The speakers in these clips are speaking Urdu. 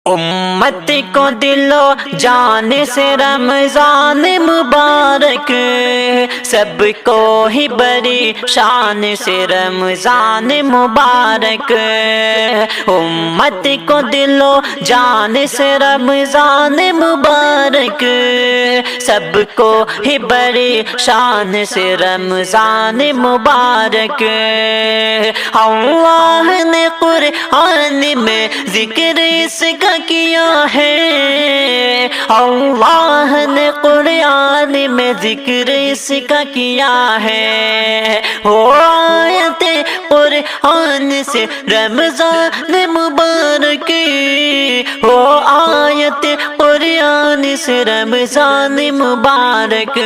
امت کو دلو جان سے رمضان مبارک، سب کو ہی بڑی شان سے رمضان مبارک، امت کو دلو جان سے رمضان مبارک، سب کو ہی بڑی شان سے رمضان مبارک۔ اللہ نے قرآن میں ذکر اس کا کیا ہے، اللہ نے قرآن میں ذکر اس کا کیا ہے، وہ آیت قرآن سے رمضان مبارک، وہ آیت قرآن سے رمضان مبارک،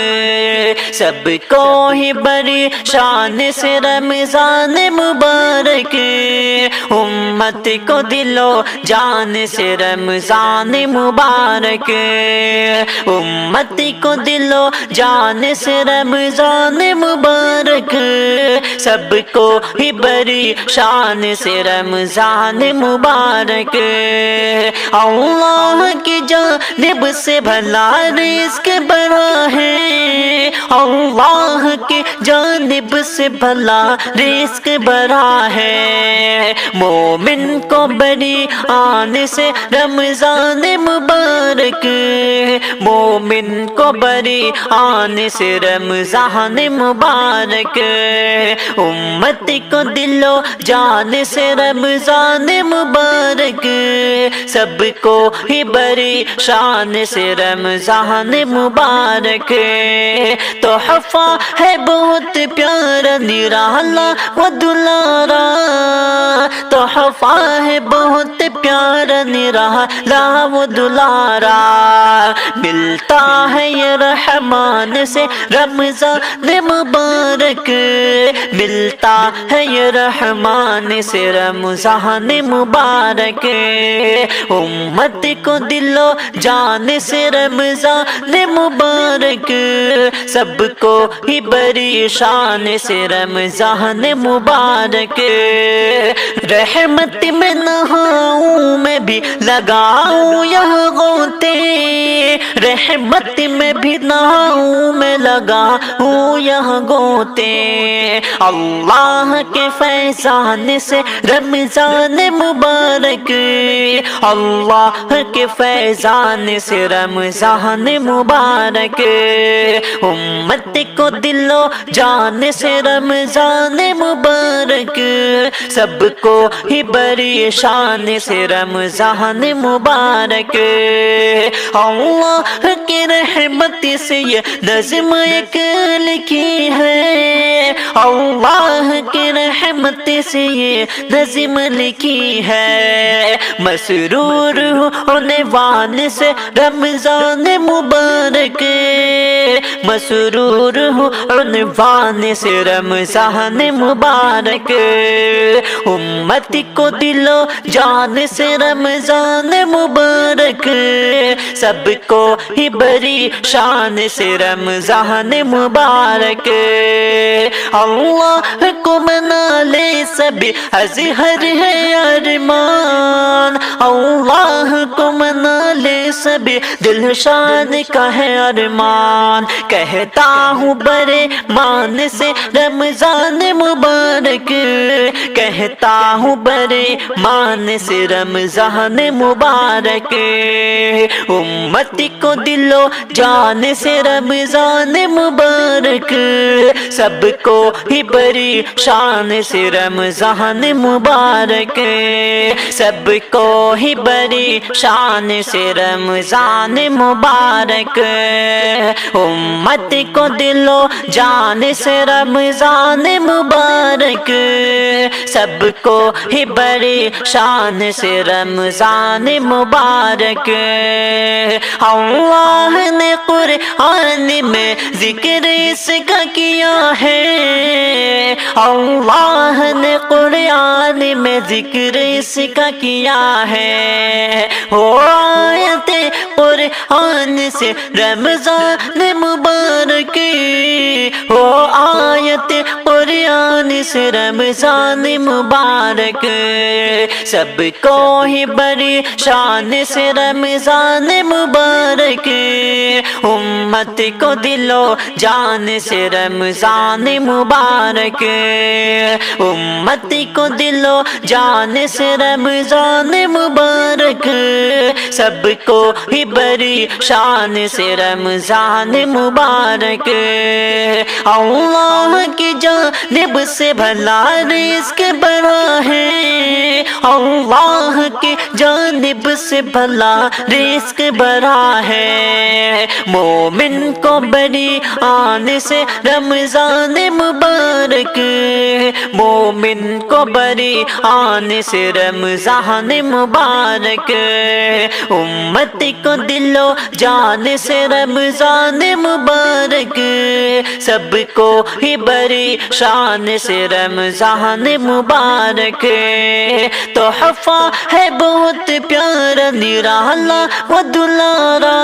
سب کو ہی بڑی شان سے رمضان مبارک، امت کو دلو جان سے رمضان مبارک، امت کو دلو جان سے رمضان مبارک، سب کو ہی بڑی شان سے رمضان مبارک، اللہ کی جانب سے بھلا رزق بڑا ہے، اللہ کی جانب سے بھلا رزق بڑا ہے، مومن کو بڑی آن سے رمضان مبارک، مومن کو بڑی آن سے رمضان مبارک، امت کو دلو جان سے رمضان مبارک، سب کو ہی بڑی شان سے رمضان مبارک، تحفہ ہے بہت پیارا نرالا و دلارا، تحفہ ہے بہت پیارا نرالا و دلارا، ملتا ہے یہ رحمان سے رمضان مبارک، ملتا ہے یہ رحمان سے رمضان مبارک، امت کو دلو جان سے رمضان مبارک، سب کو ہی بڑی شان سے رمضان مبارک، رحمت میں نہاؤں میں بھی لگاؤں یہ غوطے، رحمت میں بھی نہاؤں میں لگاؤں یہ غوطے، اللہ کے فیضان سے رمضان مبارک، اللہ کے فیضان سے رمضان مبارک، امت کو دلو جان سے رمضان مبارک، سب کو ہی بڑی شان سے رمضان مبارک، اللہ کی رحمت سے یہ نظم ایک لکھی ہے، اللہ کی رحمت سے یہ نظم لکھی ہے، مسرور ہونے والے سے رمضان مبارک، مسرور عنوان سے رمضان مبارک، امت کو دلو جان سے رمضان مبارک، سب کو ہی بڑی شان سے رمضان مبارک، اللہ کو منا لے سبھی اظہر ہے ارمان، اللہ کو منا لے سبھی دل شان کا ہے ارمان، کہتا ہوں بڑے مان سے رمضان مبارک، کہتا ہوں بڑے مان سے رمضان مبارک، امت کو دلو جان سے رمضان مبارک، سب کو ہی بڑی شان سے رمضان مبارک، سب کو ہی بڑی شان سے رمضان مبارک، امت کو دلو جان سے رمضان مبارک، سب کو ہی بڑی شان سے رمضان مبارک، اللہ نے قرآن میں ذکر اس کا کیا ہے، اللہ نے قرآن میں ذکر اس کا کیا ہے، وہ آیت قرآن سے رمضان مبارک، وہ آیت قرآن سے رمضان مبارک، سب کو ہی بڑی شان سے رمضان مبارک، امت کو دل و جان سے رمضان مبارک، امت کو دل و جان سے رمضان مبارک، سب کو ہی بڑی شان سے رمضان مبارک، اللہ کی جانب سے بھلا رزق بڑھا ہے، اللہ کی جانب سے بھلا رزق بڑھا ہے، مومن کو بڑی آن سے رمضان مبارک، مومن کو بڑی آن سے رمضان مبارک، امت کو دل و جان سے رمضان مبارک، سب کو ہی بڑی شان سے رمضان مبارک، تحفہ ہے بہت پیارا نرالا و دلارا،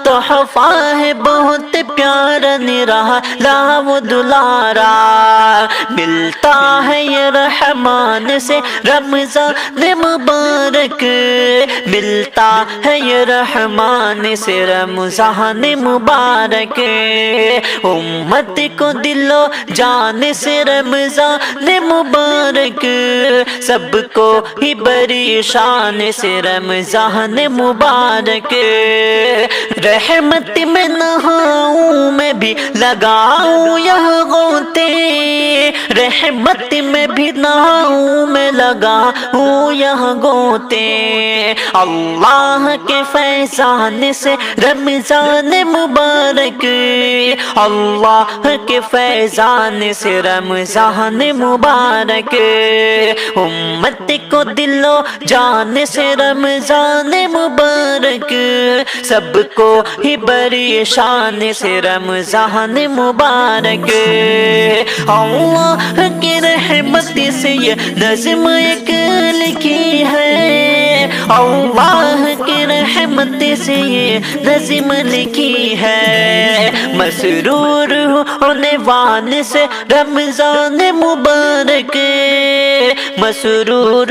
تحفہ ہے بہت پیارا نرالا و دلارا، ملتا ہے یہ رحمان سے رمضان مبارک، ملتا ہے یہ رحمان سے رمضان مبارک، امت کو دل و جان سے رمضان مبارک، سب کو ہی بڑی شان سے رمضان مبارک، رحمت میں نہاؤں میں بھی لگاؤں یہ غوطے، رحمت میں بھی نہاؤں میں لگاؤں یہ غوطے، اللہ کے فیضان سے رمضان مبارک، اللہ کے فیضان سے رمضان مبارک، امت کو دل و جان سے رمضان مبارک، سب کو ہی بڑی شان سے رمضان مبارک، اللہ کی رحمت سے یہ نظم ایک لکھی ہے، اللہ کی رحمت سے یہ نظم لکھی ہے، مسرور عنوان سے رمضان مبارک، مسرور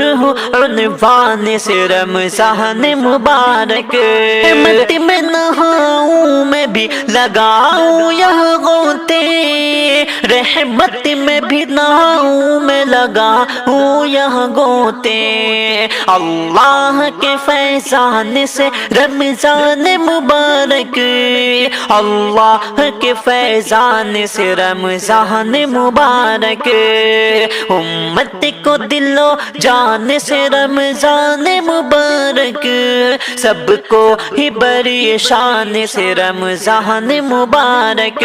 عنوان سے رمضان مبارک، رحمت میں نہاؤں میں بھی لگاؤں یہ غوطے، رحمت میں بھی نہاؤں میں لگاؤں یہ غوطے، اللہ کے فیضان سے رمضان مبارک، اللہ کے فیضان سے رمضان مبارک، امت کو دل و جان سے رمضان مبارک، سب کو ہی بڑی شان سے رمضان مبارک،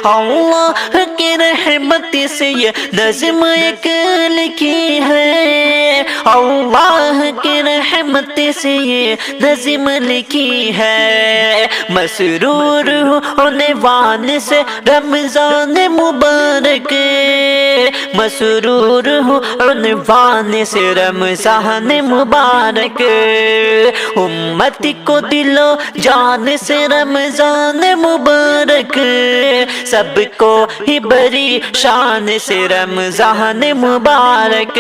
اللہ کی رحمت سے یہ نظم ایک لکھی ہے، اللہ کی رحمت سے یہ نظم لکھی ہے، مسرور عنوان سے رمضان مبارک، مسرور عنوان سے رمضان مبارک، امت کو دل و جان سے رمضان مبارک، سب کو ہی بڑی شان سے رمضان مبارک،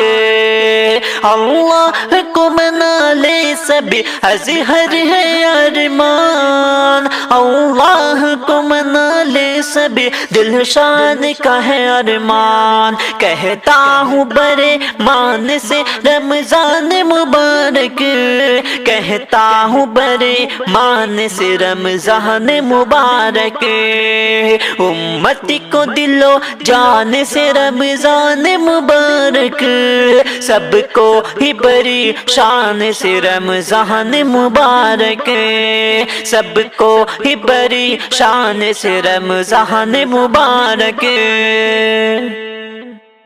اللہ کو منا لے سبھی اظہر ہے ارمان، اللہ کو منا لے سبھی دل شان کا ہے ارمان، کہتا ہوں بڑے مان سے رمضان مبارک، کہتا ہوں بڑے مان سے رمضان مبارک، امت کو دل و جان سے رمضان مبارک، سب کو ہی بڑی شان سے رمضان مبارک، سب کو ہی بڑی شان سے رمضان مبارک۔